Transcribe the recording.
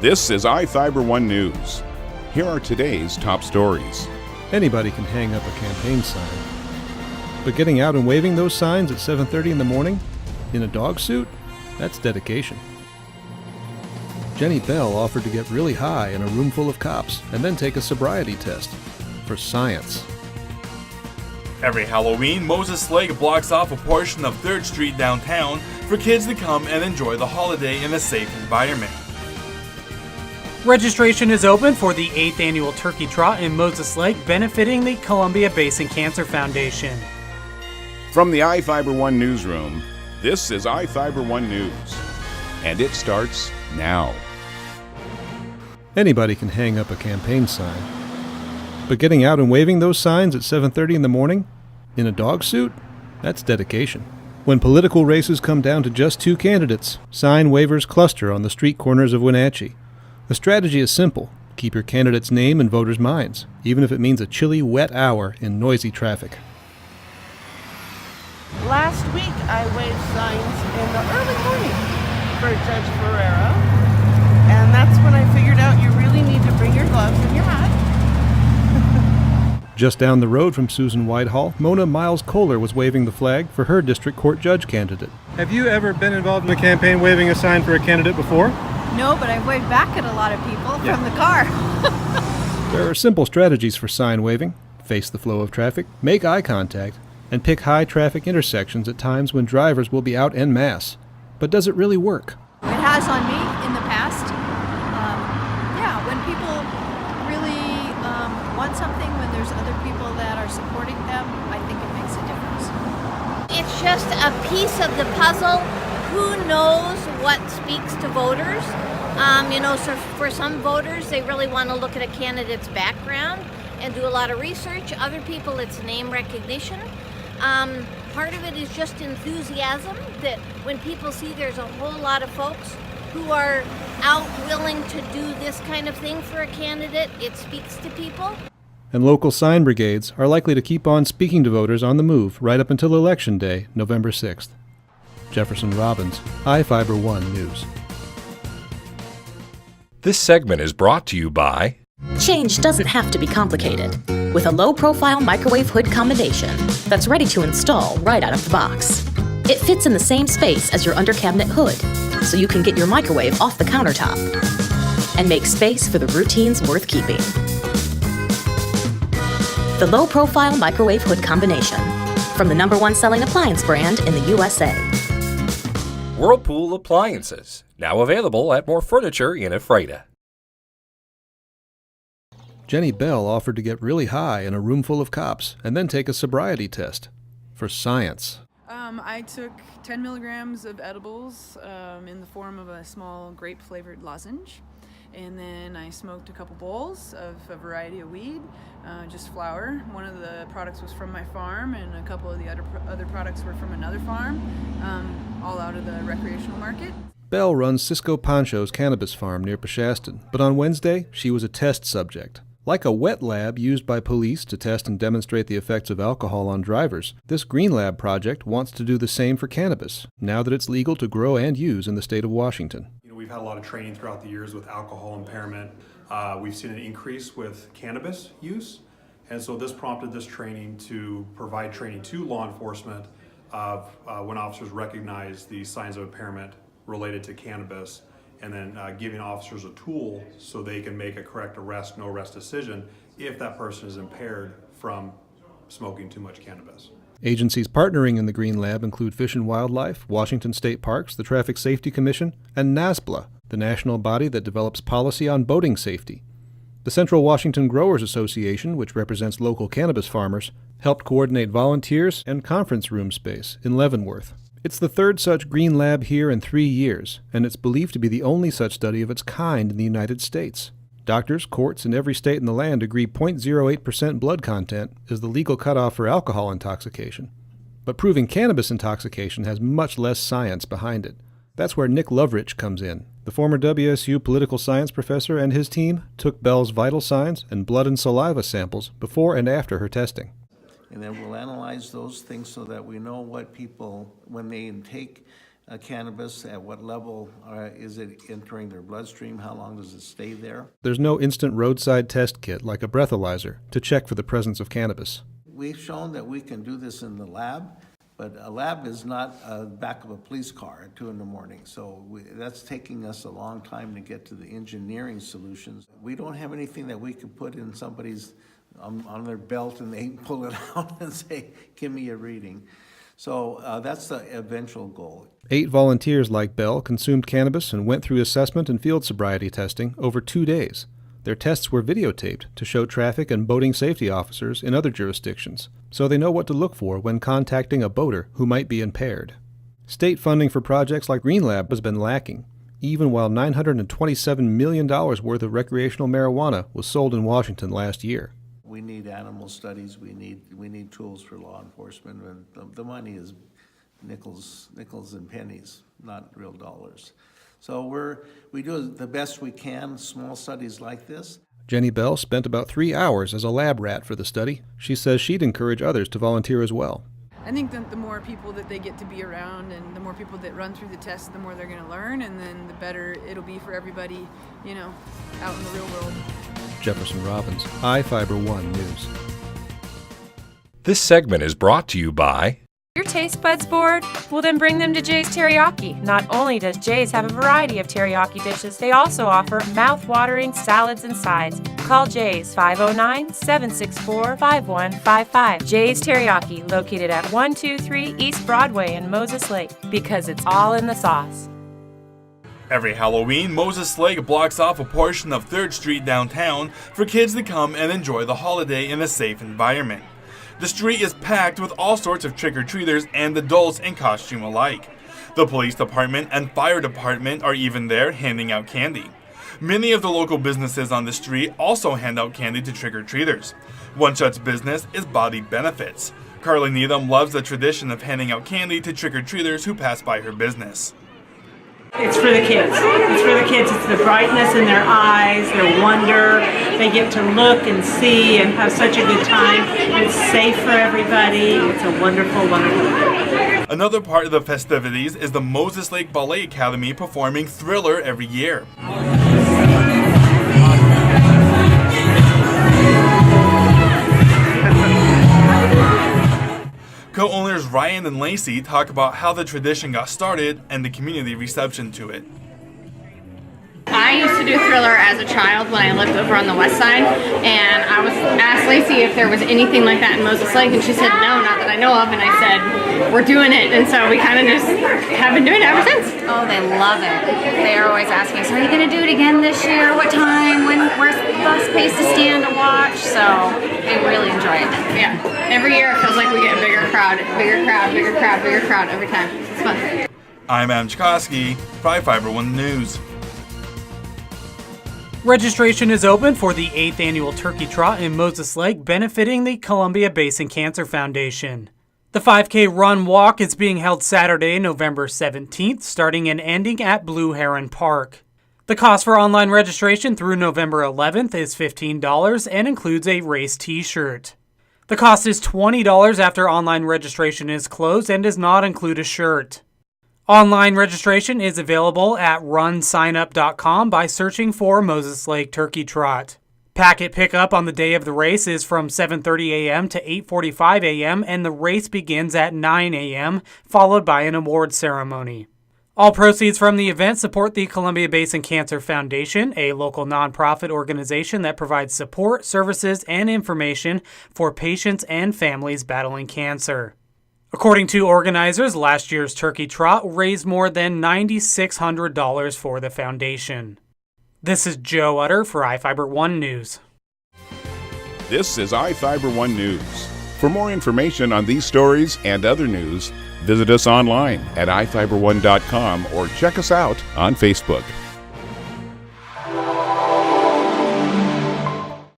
This is iFIBER 1 News. Here are today's top stories. Anybody can hang up a campaign sign. But getting out and waving those signs at 7:30 in the morning in a dog suit? That's dedication. Jenny Bell offered to get really high in a room full of cops and then take a sobriety test for science. Every Halloween, Moses Lake blocks off a portion of 3rd Street downtown for kids to come and enjoy the holiday in a safe environment. Registration is open for the 8th annual Turkey Trot in Moses Lake, benefiting the Columbia Basin Cancer Foundation. From the iFIBER 1 newsroom, this is iFIBER 1 News. And it starts now. Anybody can hang up a campaign sign. But getting out and waving those signs at 7:30 in the morning in a dog suit? That's dedication. When political races come down to just 2 candidates, sign wavers cluster on the street corners of Wenatchee. The strategy is simple. Keep your candidate's name in voters' minds, even if it means a chilly, wet hour in noisy traffic. Last week I waved signs in the early morning for Judge Ferrera, and that's when I figured out you really need to bring your gloves and your hat. Just down the road from Susan Whitehall, Mona Miles Kohler was waving the flag for her district court judge candidate. Have you ever been involved in a campaign waving a sign for a candidate before? No, but I've waved back at a lot of people from the car. There are simple strategies for sign waving. Face the flow of traffic, make eye contact, and pick high traffic intersections at times when drivers will be out en masse. But does it really work? It has on me in the past. When people really want something, when there's other people that are supporting them, I think it makes a difference. It's just a piece of the puzzle. Who knows what speaks to voters? So for some voters, they really want to look at a candidate's background and do a lot of research. Other people, it's name recognition. Part of it is just enthusiasm, that when people see there's a whole lot of folks who are out willing to do this kind of thing for a candidate, it speaks to people. And local sign brigades are likely to keep on speaking to voters on the move right up until Election Day, November 6th. Jefferson Robbins, iFIBER 1 News. This segment is brought to you by... Change doesn't have to be complicated. With a low-profile microwave hood combination that's ready to install right out of the box. It fits in the same space as your under-cabinet hood, so you can get your microwave off the countertop and make space for the routines worth keeping. The low-profile microwave hood combination, from the #1 selling appliance brand in the USA. Whirlpool Appliances, now available at More Furniture in Ephrata. Jenny Bell offered to get really high in a room full of cops and then take a sobriety test for science. I took 10 milligrams of edibles in the form of a small grape-flavored lozenge. And then I smoked a couple bowls of a variety of weed, just flower. One of the products was from my farm, and a couple of the other products were from another farm, all out of the recreational market. Bell runs Cisco Pancho's cannabis farm near Peshastin, but on Wednesday, she was a test subject. Like a wet lab used by police to test and demonstrate the effects of alcohol on drivers, this Green Lab project wants to do the same for cannabis, now that it's legal to grow and use in the state of Washington. We've had a lot of training throughout the years with alcohol impairment. We've seen an increase with cannabis use, and so this prompted this training to provide training to law enforcement of when officers recognize the signs of impairment related to cannabis, and then giving officers a tool so they can make a correct arrest, no arrest decision if that person is impaired from smoking too much cannabis. Agencies partnering in the Green Lab include Fish and Wildlife, Washington State Parks, the Traffic Safety Commission, and NASBLA, the national body that develops policy on boating safety. The Central Washington Growers Association, which represents local cannabis farmers, helped coordinate volunteers and conference room space in Leavenworth. It's the 3rd such Green Lab here in 3 years, and it's believed to be the only such study of its kind in the United States. Doctors, courts, and every state in the land agree 0.08% blood content is the legal cutoff for alcohol intoxication. But proving cannabis intoxication has much less science behind it. That's where Nick Lovrich comes in. The former WSU political science professor and his team took Bell's vital signs and blood and saliva samples before and after her testing. And then we'll analyze those things so that we know what people, when they intake cannabis? At what level is it entering their bloodstream? How long does it stay there? There's no instant roadside test kit like a breathalyzer to check for the presence of cannabis. We've shown that we can do this in the lab, but a lab is not back of a police car at 2 in the morning. So that's taking us a long time to get to the engineering solutions. We don't have anything that we could put in somebody's on their belt and they pull it out and say, give me a reading. So that's the eventual goal. 8 volunteers like Bell consumed cannabis and went through assessment and field sobriety testing over 2 days. Their tests were videotaped to show traffic and boating safety officers in other jurisdictions, so they know what to look for when contacting a boater who might be impaired. State funding for projects like Green Lab has been lacking, even while $927 million worth of recreational marijuana was sold in Washington last year. We need animal studies, we need tools for law enforcement, and the money is nickels and pennies, not real dollars. So we do the best we can, small studies like this. Jenny Bell spent about 3 hours as a lab rat for the study. She says she'd encourage others to volunteer as well. I think that the more people that they get to be around and the more people that run through the tests, the more they're going to learn, and then the better it'll be for everybody, out in the real world. Jefferson Robbins, iFIBER 1 News. This segment is brought to you by... Your taste buds bored? Well, then bring them to Jay's Teriyaki. Not only does Jay's have a variety of teriyaki dishes, they also offer mouth-watering salads and sides. Call Jay's 509-764-5155. Jay's Teriyaki, located at 123 East Broadway in Moses Lake, because it's all in the sauce. Every Halloween, Moses Lake blocks off a portion of 3rd Street downtown for kids to come and enjoy the holiday in a safe environment. The street is packed with all sorts of trick-or-treaters and adults in costume alike. The police department and fire department are even there handing out candy. Many of the local businesses on the street also hand out candy to trick-or-treaters. One such business is Body Benefits. Carly Needham loves the tradition of handing out candy to trick-or-treaters who pass by her business. It's for the kids. It's for the kids. It's the brightness in their eyes, their wonder. They get to look and see and have such a good time. It's safe for everybody. It's a wonderful, wonderful thing. Another part of the festivities is the Moses Lake Ballet Academy performing Thriller every year. Co-owners Ryan and Lacey talk about how the tradition got started and the community reception to it. I used to do Thriller as a child when I lived over on the west side, and I was asked Lacey if there was anything like that in Moses Lake, and she said no, not that I know of, and I said, we're doing it, and so we kind of just have been doing it ever since. Oh, they love it. They're always asking, so are you going to do it again this year? What time? Where's the best place to stand to watch? So they really enjoy it. Yeah, every year it feels like we get a bigger crowd every time. It's fun. I'm Adam Chikoski, for iFIBER 1 News. Registration is open for the 8th annual Turkey Trot in Moses Lake, benefiting the Columbia Basin Cancer Foundation. The 5K Run Walk is being held Saturday, November 17th, starting and ending at Blue Heron Park. The cost for online registration through November 11th is $15 and includes a race t-shirt. The cost is $20 after online registration is closed and does not include a shirt. Online registration is available at runsignup.com by searching for Moses Lake Turkey Trot. Packet pickup on the day of the race is from 7:30 a.m. to 8:45 a.m. and the race begins at 9 a.m., followed by an award ceremony. All proceeds from the event support the Columbia Basin Cancer Foundation, a local nonprofit organization that provides support, services, and information for patients and families battling cancer. According to organizers, last year's Turkey Trot raised more than $9,600 for the foundation. This is Joe Utter for iFIBER 1 News. This is iFIBER 1 News. For more information on these stories and other news, visit us online at iFiber1.com or check us out on Facebook.